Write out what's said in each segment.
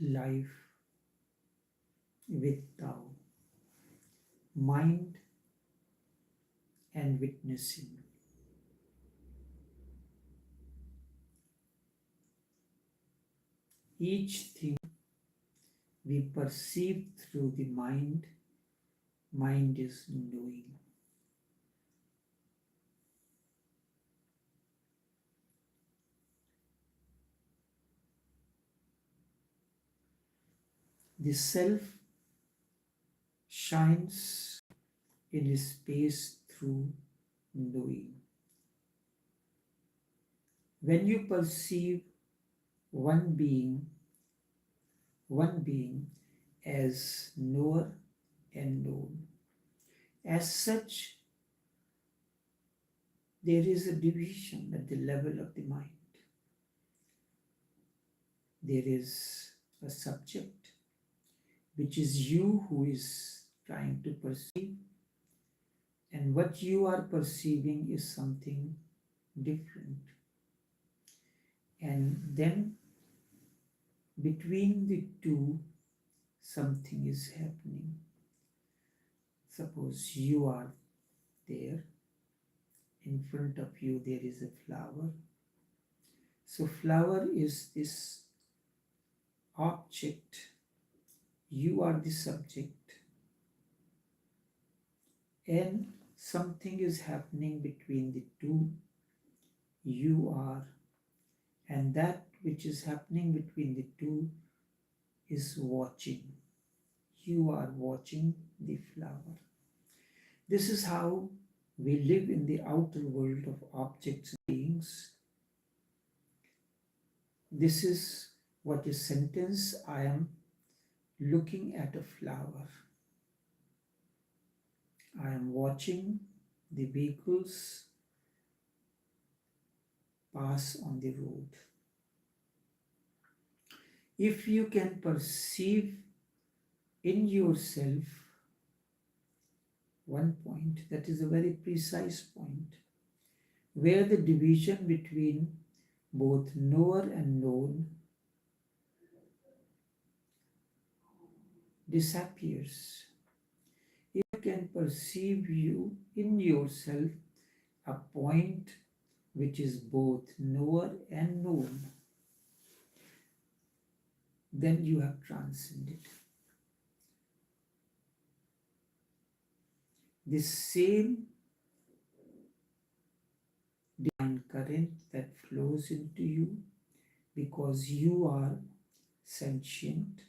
life with Tao, mind and witnessing. Each thing we perceive through the mind is knowing. The self shines in space through knowing. When you perceive one being, one being as knower and known, as such, there is a division at the level of the mind. There is a subject, which is you who is trying to perceive, and what you are perceiving is something different. And then between the two, something is happening. Suppose you are there, in front of you there is a flower. So flower is this object, you are the subject, and something is happening between the two, you are, and that which is happening between the two is watching. You are watching the flower. This is how we live in the outer world of objects and beings. This is what is sentence, I am looking at a flower. I am watching the vehicles pass on the road. If you can perceive in yourself one point, that is a very precise point, where the division between both knower and known disappears. If you can perceive you in yourself a point which is both knower and known, then you have transcended. The same divine current that flows into you because you are sentient.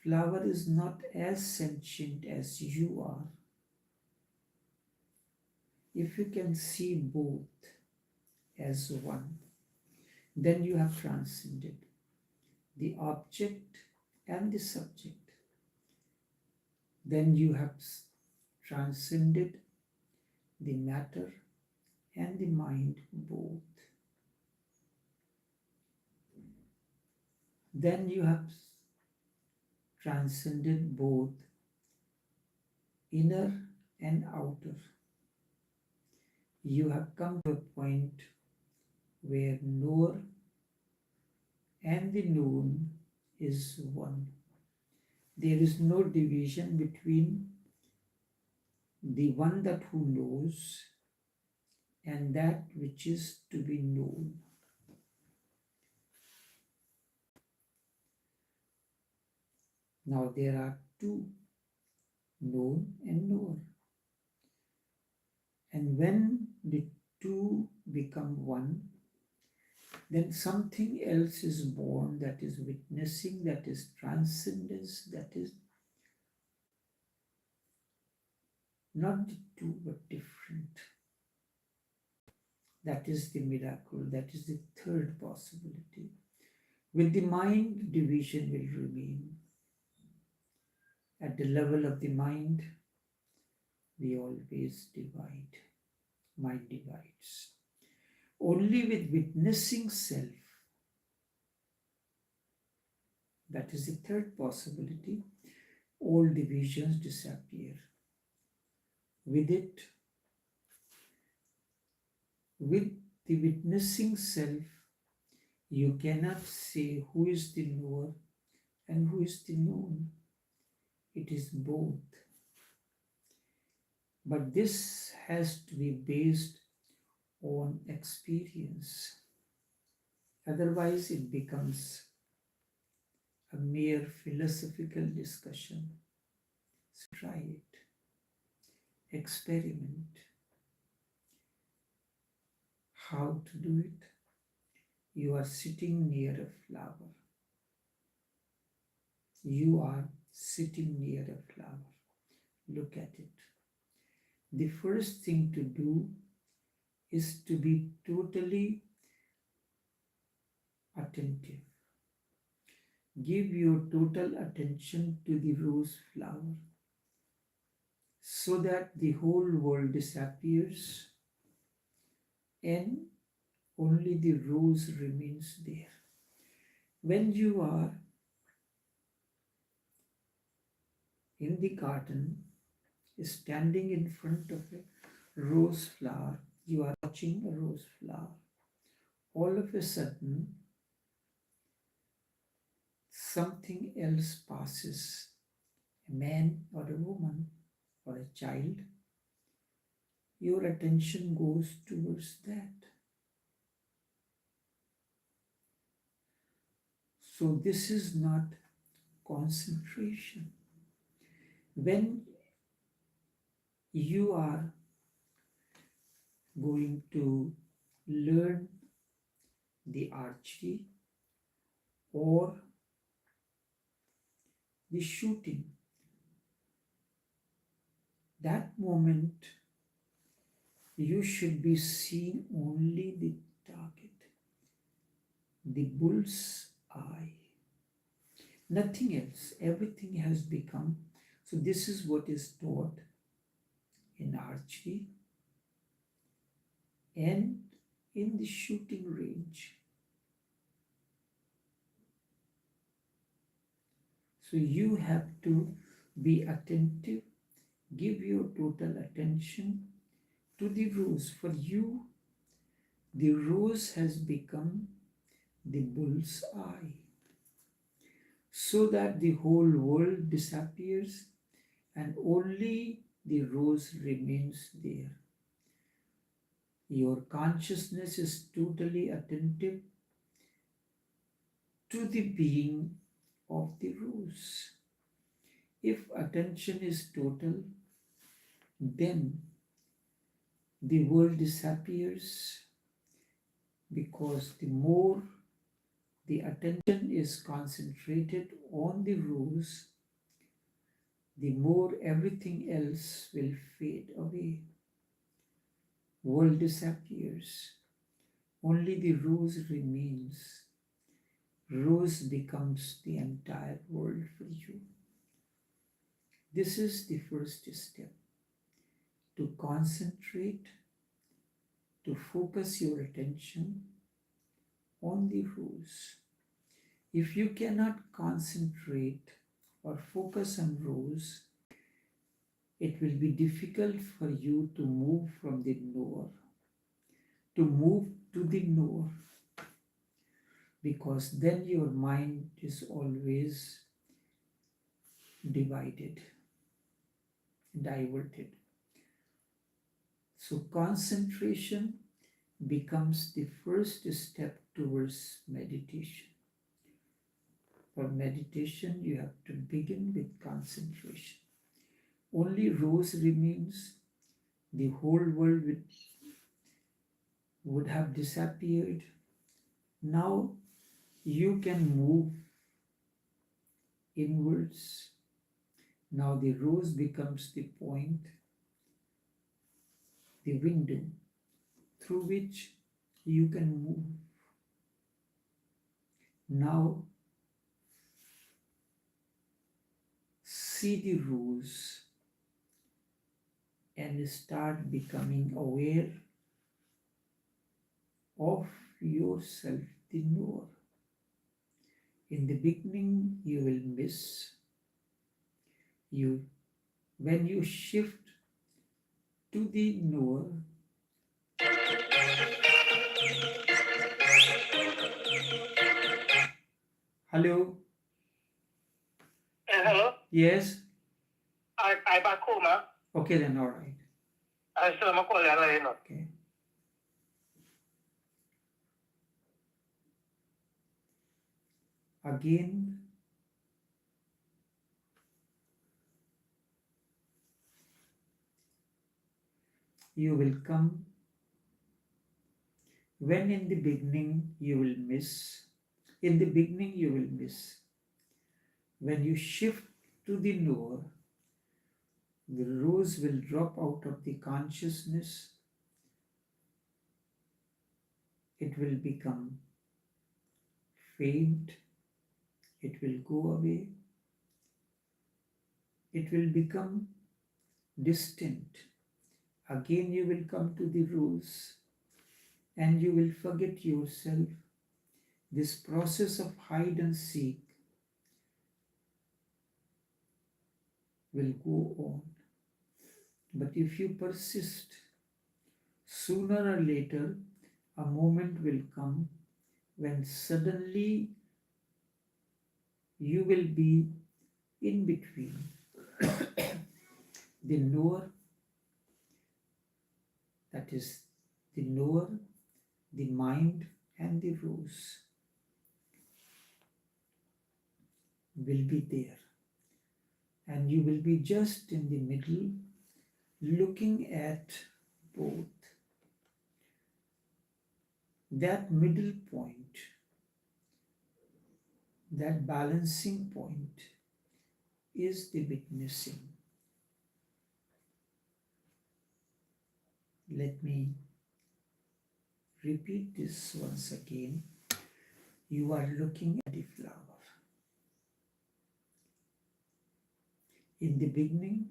Flower is not as sentient as you are. If you can see both as one, then you have transcended the object and the subject. Then you have transcended the matter and the mind both. Then you have transcended both inner and outer. You have come to a point where knower and the known is one. There is no division between the one that who knows and that which is to be known. Now there are two, known and knower. And when the two become one, then something else is born, that is witnessing, that is transcendence, that is not the two but different. That is the miracle, that is the third possibility. With the mind, division will remain. At the level of the mind, we always divide. Mind divides. Only with witnessing self, that is the third possibility, all divisions disappear. With it, with the witnessing self, you cannot say who is the knower and who is the known. It is both. But this has to be based on experience. Otherwise, it becomes a mere philosophical discussion. So try it, experiment. How to do it? You are sitting near a flower. You are sitting near a flower. Look at it. The first thing to do is to be totally attentive. Give your total attention to the rose flower so that the whole world disappears and only the rose remains there. When you are in the garden, standing in front of a rose flower, you are watching a rose flower. All of a sudden, something else passes, a man or a woman or a child. Your attention goes towards that. So this is not concentration. When you are going to learn the archery or the shooting, that moment you should be seeing only the target, the bull's eye, nothing else. Everything has become, so this is what is taught in archery and in the shooting range. So you have to be attentive, give your total attention to the rose. For you, the rose has become the bull's eye, so that the whole world disappears and only the rose remains there. Your consciousness is totally attentive to the being of the rose. If attention is total, then the world disappears, because the more the attention is concentrated on the rose, the more everything else will fade away. World disappears. Only the rose remains. Rose becomes the entire world for you. This is the first step. To concentrate, to focus your attention on the rose. If you cannot concentrate or focus on rose, it will be difficult for you to move from the knower, to move to the knower, because then your mind is always divided, diverted. So concentration becomes the first step towards meditation. For meditation, you have to begin with concentration. Only rose remains, the whole world would have disappeared. Now you can move inwards. Now the rose becomes the point, the window through which you can move. Now see the rose and start becoming aware of yourself, the knower. In the beginning, you will miss. When you shift to the knower, hello, Hello? Yes? I back home, huh? Okay then, alright. I still am calling you know. Okay. Again, you will come when in the beginning you will miss. In the beginning you will miss. When you shift to the knower, the rose will drop out of the consciousness. It will become faint. It will go away. It will become distant. Again, you will come to the rose and you will forget yourself. This process of hide and seek will go on. But if you persist, sooner or later, a moment will come when suddenly you will be in between the knower, that is, the knower, the mind, and the rose will be there. And you will be just in the middle looking at both. That middle point, that balancing point, is the witnessing. Let me repeat this once again. You are looking at the flower. In the beginning,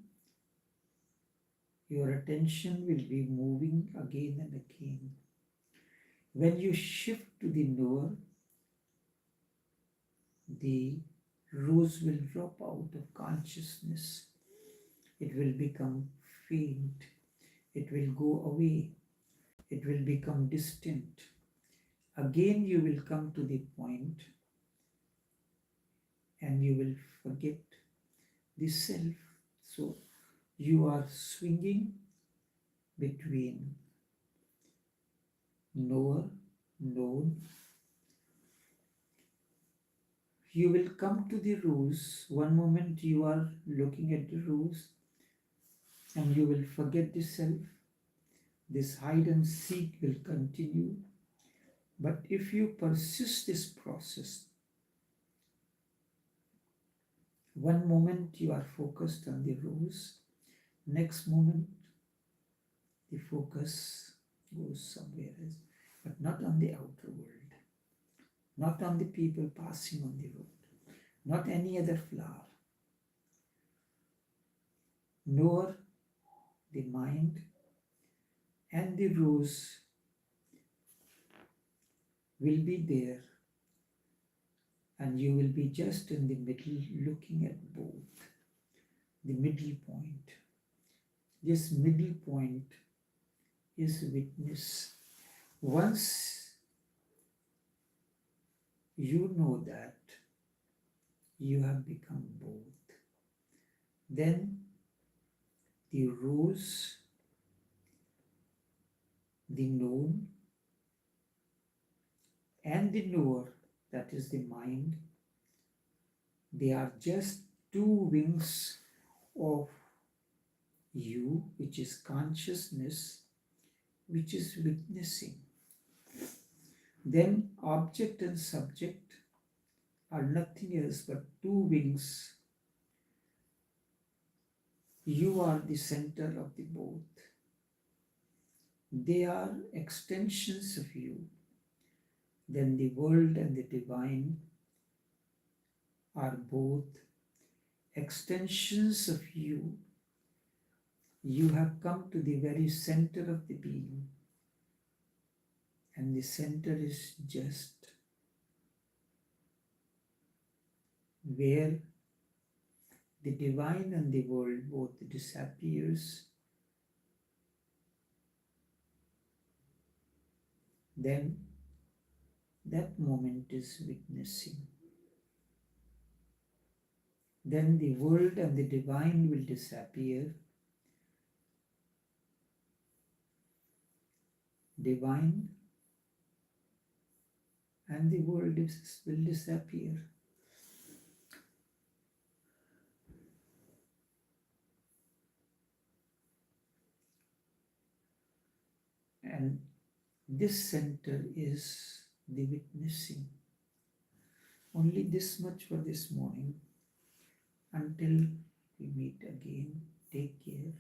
your attention will be moving again and again. When you shift to the knower, the rose will drop out of consciousness. It will become faint. It will go away. It will become distant. Again, you will come to the point and you will forget the self. So, you are swinging between knower, known. You will come to the rose. One moment you are looking at the rose and you will forget the self. This hide and seek will continue. But if you persist this process, one moment you are focused on the rose, next moment the focus goes somewhere else, but not on the outer world, not on the people passing on the road, not any other flower, nor the mind and the rose will be there, and you will be just in the middle looking at both. The middle point. This middle point is witness. Once you know that you have become both, then the rose, the known, and the knower, that is the mind, they are just two wings of you, which is consciousness, which is witnessing. Then object and subject are nothing else but two wings. You are the center of the both. They are extensions of you. Then the world and the divine are both extensions of you. You have come to the very center of the being, and the center is just where the divine and the world both disappears. Then that moment is witnessing. then the world and the divine will disappear. Divine and the world will disappear. And this center is the witnessing. Only this much for this morning. Until we meet again, take care.